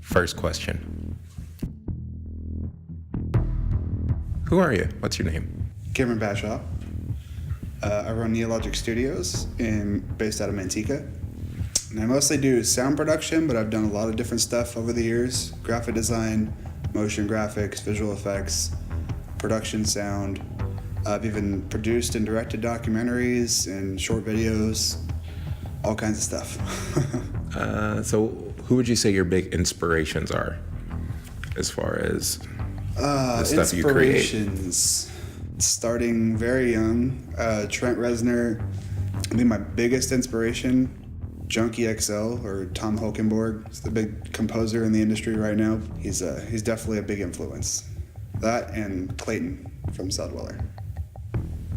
First question. Who are you? What's your name? Cameron Bashaw. I run Neologic Studios based out of Manteca. And I mostly do sound production, but I've done a lot of different stuff over the years. Graphic design, motion graphics, visual effects, production sound. I've even produced and directed documentaries and short videos, all kinds of stuff. So who would you say your big inspirations are as far as the stuff you create? Inspirations. Starting very young, Trent Reznor, I think my biggest inspiration, Junkie XL or Tom Holkenborg. He's the big composer in the industry right now. He's definitely a big influence. That and Clayton from Cellweller.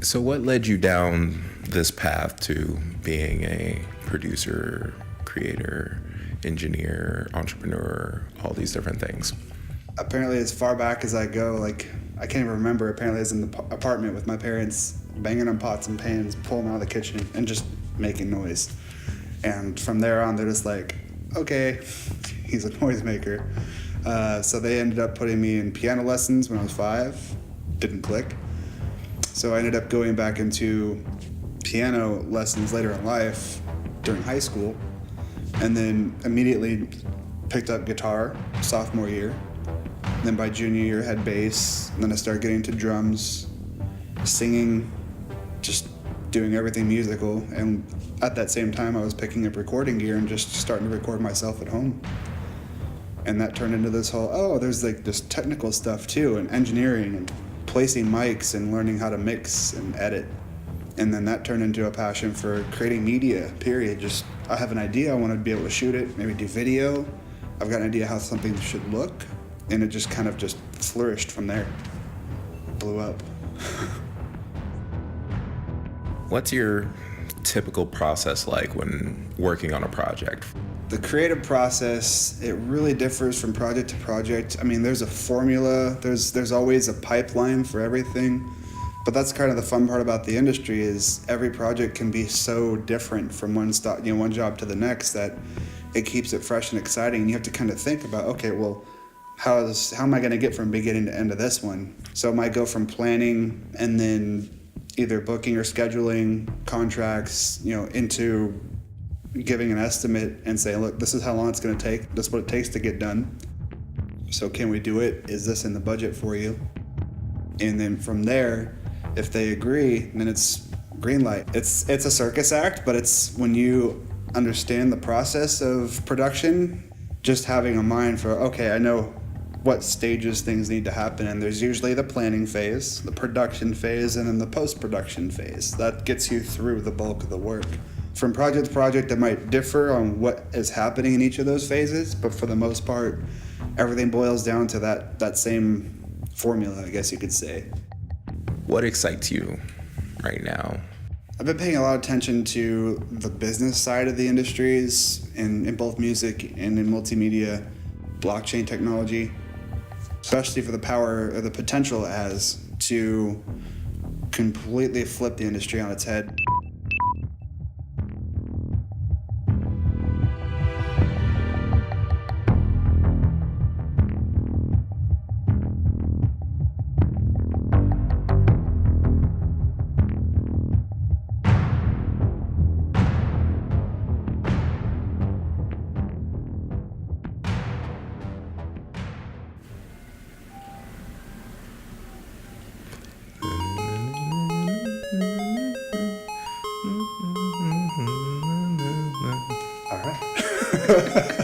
So what led you down this path to being a producer, creator, engineer, entrepreneur, all these different things? Apparently, as far back as I go, I can't even remember. Apparently, I was in the apartment with my parents, banging on pots and pans, pulling them out of the kitchen, and just making noise. And from there on, they're just like, okay, he's a noisemaker. So they ended up putting me in piano lessons when I was 5. Didn't click. So I ended up going back into piano lessons later in life during high school, and then immediately picked up guitar sophomore year. And then by junior year, had bass. And then I started getting into drums, singing, just doing everything musical. And at that same time, I was picking up recording gear and just starting to record myself at home. And that turned into this whole, there's like this technical stuff too, and engineering, and placing mics and learning how to mix and edit. And then that turned into a passion for creating media, period. Just, I have an idea, I want to be able to shoot it, maybe do video. I've got an idea how something should look. And it just kind of just flourished from there. Blew up. What's your typical process like when working on a project? The creative process, it really differs from project to project. I mean, there's a formula, there's always a pipeline for everything. But that's kind of the fun part about the industry is every project can be so different from one job to the next that it keeps it fresh and exciting. And you have to kind of think about, okay, well, how am I going to get from beginning to end of this one? So I might go from planning and then either booking or scheduling contracts, into giving an estimate and saying, look, this is how long it's going to take. This is what it takes to get done. So can we do it? Is this in the budget for you? And then from there, if they agree, then it's green light. It's a circus act, but it's when you understand the process of production, just having a mind for, okay, I know what stages things need to happen, and there's usually the planning phase, the production phase, and then the post-production phase. That gets you through the bulk of the work. From project to project, it might differ on what is happening in each of those phases, but for the most part, everything boils down to that same formula, I guess you could say. What excites you right now? I've been paying a lot of attention to the business side of the industries in both music and in multimedia, blockchain technology, especially for the power or the potential it has to completely flip the industry on its head. All right.